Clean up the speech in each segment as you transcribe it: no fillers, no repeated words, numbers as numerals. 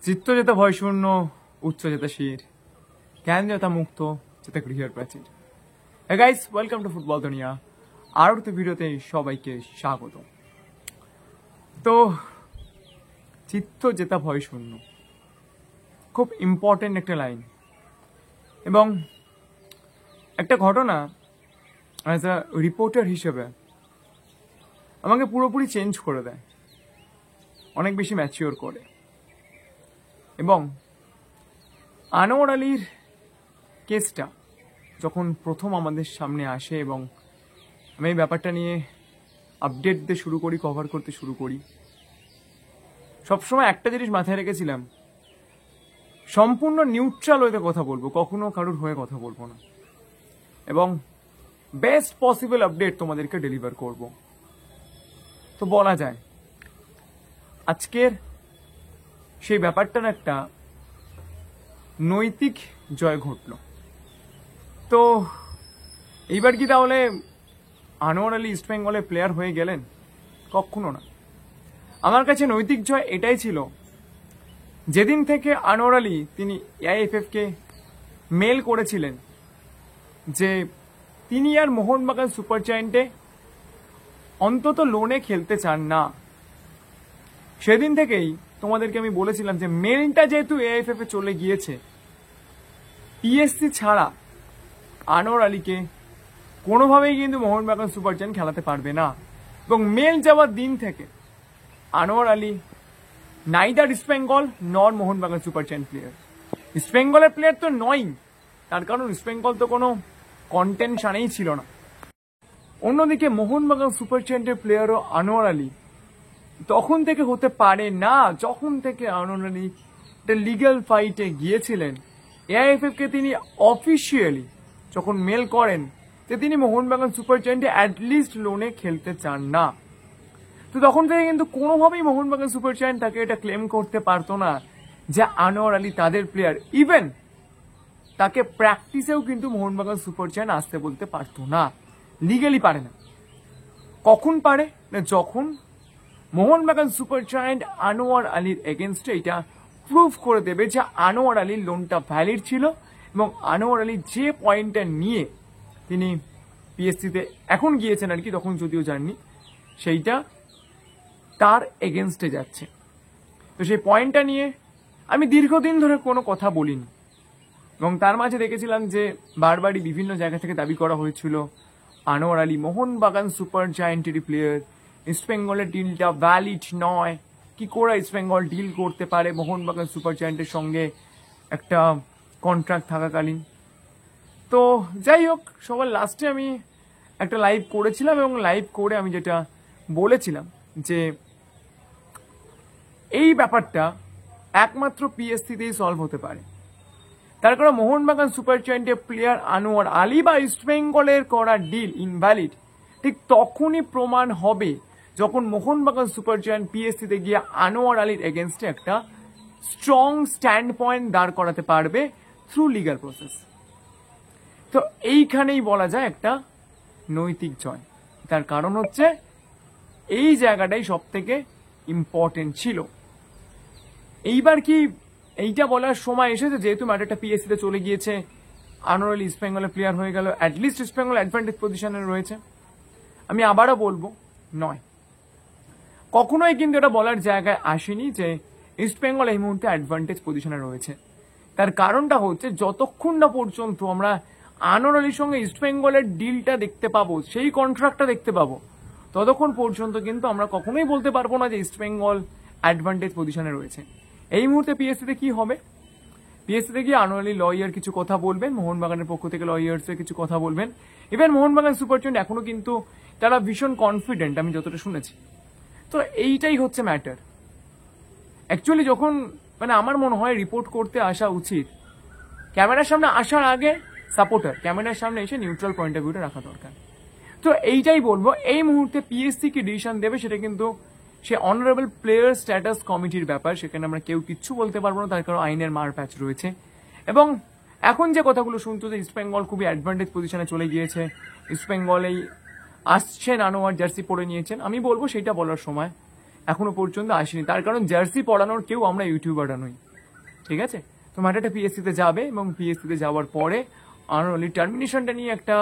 চিত্ত যেতে ভয়শূন্য, উচ্চ যেতে শির, জ্ঞান যেতে মুক্ত, যেতে গৃহের প্রাচীর। Hey guys, welcome to football দুনিয়া। আর একটা ভিডিওতে সবাইকে স্বাগত। তো চিত্ত যেতে ভয়শূন্য খুব ইম্পর্টেন্ট একটা লাইন, এবং একটা ঘটনা অ্যাজ আ রিপোর্টার হিসেবে আমাকে পুরোপুরি চেঞ্জ করে দেয়, অনেক বেশি ম্যাচিওর করে। এবং আনোয়ার আলীর কেসটা যখন প্রথম আমাদের সামনে আসে এবং আমি এই ব্যাপারটা নিয়ে আপডেট দিতে শুরু করি, কভার করতে শুরু করি, সবসময় একটা জিনিস মাথায় রেখেছিলাম, সম্পূর্ণ নিউট্রাল হয়ে কথা বলবো, কখনো কারোর হয়ে কথা বলবো না, এবং বেস্ট পসিবল আপডেট তোমাদেরকে ডেলিভার করব। তো বলা যায় আজকের সেই ব্যাপারটার একটা নৈতিক জয় ঘটল। তো এইবার কি তাহলে আনোয়ার আলী ইস্টবেঙ্গলের প্লেয়ার হয়ে গেলেন? কখনো না। আমার কাছে নৈতিক জয় এটাই ছিল, যেদিন থেকে আনোয়ার আলী তিনি এআইএফএফকে মেল করেছিলেন যে তিনি আর মোহনবাগান সুপার জায়ান্টে অন্তত লোনে খেলতে চান না, সেদিন থেকেই তোমাদেরকে আমি বলেছিলাম যে মেলটা যেহেতু এআইএফএফ এ চলে গিয়েছে, পিএসসি ছাড়া আনোয়ার আলীকে কোনোভাবেই কিন্তু মোহনবাগান সুপার জায়ান্ট খেলাতে পারবে না। এবং মেল যাওয়ার দিন থেকে আনোয়ার আলী নাইদার ইস্টবেঙ্গল নর মোহনবাগান সুপার জায়ান্ট প্লেয়ার। ইস্টবেঙ্গলের প্লেয়ার তো নয়ই, তার কারণ ইস্টবেঙ্গল তো কোনো কন্টেনশনেই ছিল না। অন্যদিকে মোহনবাগান সুপার জায়ান্টের প্লেয়ারও আনোয়ার আলী তখন থেকে হতে পারে না, যখন থেকে আনোয়ার আলী একটা লিগ্যাল ফাইটে গিয়েছিলেন। এআইএফএফ কে তিনি অফিসিয়ালি যখন মেল করেন যে তিনি মোহনবাগান সুপার জায়ান্টে অ্যাটলিস্ট লোনে খেলতে চান না, তো তখন থেকে কিন্তু কোনোভাবেই মোহনবাগান সুপার জায়ান্ট তাকে এটা ক্লেম করতে পারতো না যে আনোয়ার আলী তাদের প্লেয়ার। ইভেন তাকে প্র্যাকটিসেও কিন্তু মোহনবাগান সুপার জায়ান্ট আসতে বলতে পারতো না, লিগালি পারে না। কখন পারে না, যখন মোহনবাগান সুপার জায়ান্ট আনোয়ার আলীর এগেনস্টে এটা প্রুভ করে দেবে যে আনোয়ার আলীর লোনটা ভ্যালিড ছিল, এবং আনোয়ার আলী যে পয়েন্টটা নিয়ে তিনি পিএসসিতে এখন গিয়েছেন আর কি, তখন যদিও যাননি, সেইটা তার এগেনস্টে যাচ্ছে। তো সেই পয়েন্টটা নিয়ে আমি দীর্ঘদিন ধরে কোনো কথা বলিনি, এবং তার মাঝে দেখেছিলাম যে বারবারই বিভিন্ন জায়গা থেকে দাবি করা হয়েছিল আনোয়ার আলী মোহনবাগান সুপার জায়ান্টেরই প্লেয়ার, ইস্টবেঙ্গলের ডিলটা ভ্যালিড নয়, কি করে ইস্টবেঙ্গল ডিল করতে পারে মোহনবাগান সুপার জায়ান্টের সঙ্গে একটা কন্ট্রাক্ট থাকাকালীন। তো যাই হোক, সবার লাস্টে আমি একটা লাইভ করেছিলাম, এবং লাইভ করে আমি যেটা বলেছিলাম যে এই ব্যাপারটা একমাত্র পিএসসিতেই সলভ হতে পারে। তার কারণ মোহনবাগান সুপার জায়ান্টের প্লেয়ার আনোয়ার আলী বা ইস্টবেঙ্গলের করা ডিল ইনভ্যালিড ঠিক তখনই প্রমাণ হবে যখন মোহনবাগান সুপার জায়ান্ট পিএসসিতে গিয়ে আনোয়ার আলীর এগেনস্টে একটা স্ট্রং স্ট্যান্ড পয়েন্ট দাঁড় করাতে পারবে থ্রু লিগাল প্রসেস। তো এইখানেই বলা যায় একটা নৈতিক জয়। তার কারণ হচ্ছে এই জায়গাটাই সব থেকে ইম্পর্টেন্ট ছিল। এইবার কি এইটা বলার সময় এসেছে, যেহেতু ম্যাটারটা পিএসসিতে চলে গিয়েছে, আনোয়ার আলী ইস্টবেঙ্গলের প্লেয়ার হয়ে গেল, অ্যাটলিস্ট ইস্টবেঙ্গল অ্যাডভান্টেজ পজিশনে রয়েছে? আমি আবারও বলবো, নয়, কখনোই কিন্তু এটা বলার জায়গায় আসেনি যে ইস্টবেঙ্গল এই মুহূর্তে অ্যাডভান্টেজ পজিশনে রয়েছে। তার কারণটা হচ্ছে যতক্ষণ না পর্যন্ত আমরা আনোয়ার আলীর সঙ্গে ইস্টবেঙ্গলের ডিলটা দেখতে পাবো, সেই কন্ট্রাক্টটা দেখতে পাবো, ততক্ষণ পর্যন্ত কিন্তু আমরা কখনোই বলতে পারবো না যে ইস্টবেঙ্গল অ্যাডভান্টেজ পজিশনে রয়েছে। এই মুহূর্তে পিএসসিতে কি হবে, পিএসসিতে গিয়ে আনোয়ার আলী লয়ার কিছু কথা বলবেন, মোহনবাগানের পক্ষ থেকে লয়ার্সের কিছু কথা বলবেন। ইভেন মোহনবাগান সুপার জায়ান্ট এখনো কিন্তু তারা ভীষণ কনফিডেন্ট, আমি যতটা শুনেছি। তো এইটাই হচ্ছে ম্যাটার অ্যাকচুয়ালি। যখন আমার মনে হয় রিপোর্ট করতে আসা উচিত, ক্যামেরার সামনে আসার আগে সাপোর্টার ক্যামেরার সামনে এসে নিউট্রাল পয়েন্ট অফ ভিউটা রাখা দরকার। তো এইটাই বলবো, এই মুহূর্তে পিএসসি কি ডিসিশন দেবে সেটা কিন্তু সে অনারেবল প্লেয়ার স্ট্যাটাস কমিটির ব্যাপার, সেখানে আমরা কেউ কিচ্ছু বলতে পারবো না, তার কারণ আইনের মার প্যাচ রয়েছে। এবং এখন যে কথাগুলো শুনছো যে ইস্টবেঙ্গল খুবই অ্যাডভান্টেজ পজিশনে চলে গিয়েছে, ইস্টবেঙ্গল এই আসছেন আনোয়ার জার্সি পরে নিয়েছেন, আমি বলবো সেটা বলার সময় এখনো পর্যন্ত আসেনি। তার কারণ জার্সি পরানোর কেউ আমরা ইউটিউবাররা নই। ঠিক আছে? তো ম্যাটারটা পিএসসিতে যাবে এবং পিএসসিতে যাওয়ার পরে আনোয়ালি টার্মিনেশনটা নিয়ে একটা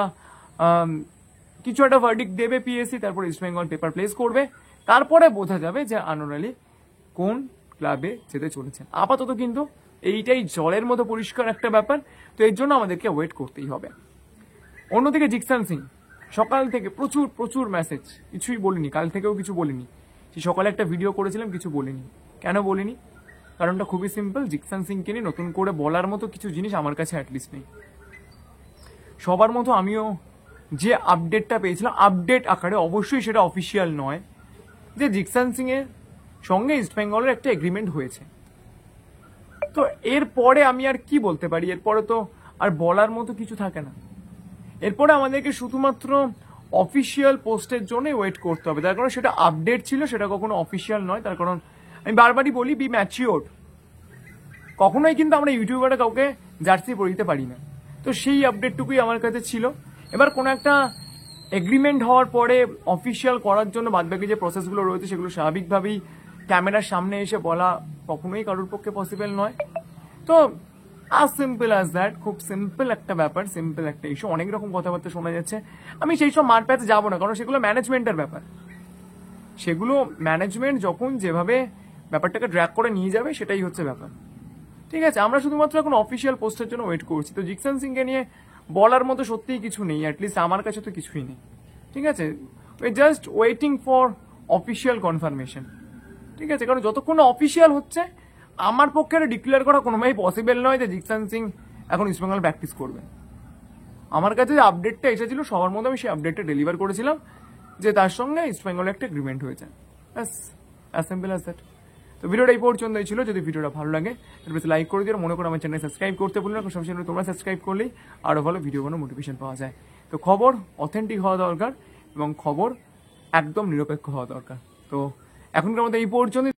কিছু একটা ভার্ডিক্ট দেবে পিএসসি, তারপর ইস্ট বেঙ্গল পেপার প্লেস করবে, তারপরে বোঝা যাবে যে আনোয়ালি কোন ক্লাবে যেতে চলেছে। আপাতত কিন্তু এইটাই জলের মতো পরিষ্কার একটা ব্যাপার, তো এর জন্য আমাদেরকে ওয়েট করতেই হবে। অন্যদিকে জিকসান সিং সকাল থেকে প্রচুর প্রচুর মেসেজ, কিছুই বলিনি, কাল থেকেও কিছু বলিনি। সে সকালে একটা ভিডিও করেছিলাম, কিছু বলিনি। কেন বলিনি? কারণটা খুবই সিম্পল, জিকসান সিংকে নিয়ে নতুন করে বলার মতো কিছু জিনিস আমার কাছে অ্যাটলিস্ট নেই। সবার মতো আমিও যে আপডেটটা পেয়েছিলাম, আপডেট আকারে, অবশ্যই সেটা অফিসিয়াল নয়, যে জিকসান সিং এর সঙ্গে ইস্টবেঙ্গলের একটা এগ্রিমেন্ট হয়েছে। তো এরপরে আমি আর কি বলতে পারি? এরপরে তো আর বলার মতো কিছু থাকে না। এরপরে আমাদেরকে শুধুমাত্র অফিসিয়াল পোস্টের জন্য ওয়েট করতে হবে। তার কারণ সেটা আপডেট ছিল, সেটা কখনো অফিসিয়াল নয়। তার কারণ আমি বারবারই বলি, বি ম্যাচিওর। কখনোই কিন্তু আমরা ইউটিউবারে কাউকে জার্সি পরে দিতে পারি না। তো সেই আপডেটটুকুই আমার কাছে ছিল। এবার কোনো একটা এগ্রিমেন্ট হওয়ার পরে অফিসিয়াল করার জন্য বাদবাকি যে প্রসেসগুলো রয়েছে সেগুলো স্বাভাবিকভাবেই ক্যামেরার সামনে এসে বলা কখনোই কারোর পক্ষে পসিবল নয়। তো আজ সিম্পল অ্যাজ দ্যাট, খুব সিম্পল একটা ব্যাপার, সিম্পল একটা ইস্যু। অনেক রকম কথাবার্তা শোনা যাচ্ছে, আমি সেই সব মারপ্যাচে যাবো না, কারণ সেগুলো ম্যানেজমেন্টের ব্যাপার। সেগুলো ম্যানেজমেন্ট যখন যেভাবে ব্যাপারটাকে ড্র্যাগ করে নিয়ে যাবে সেটাই হচ্ছে ব্যাপার। ঠিক আছে, আমরা শুধুমাত্র এখন অফিসিয়াল পোস্টের জন্য ওয়েট করছি। তো জিকসান সিংকে নিয়ে বলার মতো সত্যিই কিছু নেই, অ্যাটলিস্ট আমার কাছে তো কিছুই নেই। ঠিক আছে, we just waiting for official confirmation. ঠিক আছে, কারণ যতক্ষণ অফিসিয়াল হচ্ছে আমার পক্ষে ডিক্লেয়ার করা কোনোভাবেই পসিবল নয় যে জিকসান সিং এখন ইস্টবেঙ্গল প্র্যাকটিস করবে। আমার কাছে যে আপডেটটা এসেছিল সবার মধ্যে আমি সেই আপডেটটা ডেলিভার করেছিলাম, যে তার সঙ্গে ইস্টবেঙ্গলের একটা এগ্রিমেন্ট হয়েছে। ব্যাস, অ্যাজ সিম্পল অ্যাজ দ্যাট। তো ভিডিওটা এই পর্যন্তই ছিল। যদি ভিডিওটা ভালো লাগে তাহলে লাইক করে দিও, মনে করো আমার চ্যানেল সাবস্ক্রাইব করতে ভুলো না, সবসময় তোমরা সাবস্ক্রাইব করলেই আরও ভালো ভিডিও কোনো মোটিভেশন পাওয়া যায়। তো খবর অথেন্টিক হওয়া দরকার এবং খবর একদম নিরপেক্ষ হওয়া দরকার। তো এখনকার মতো এই পর্যন্ত।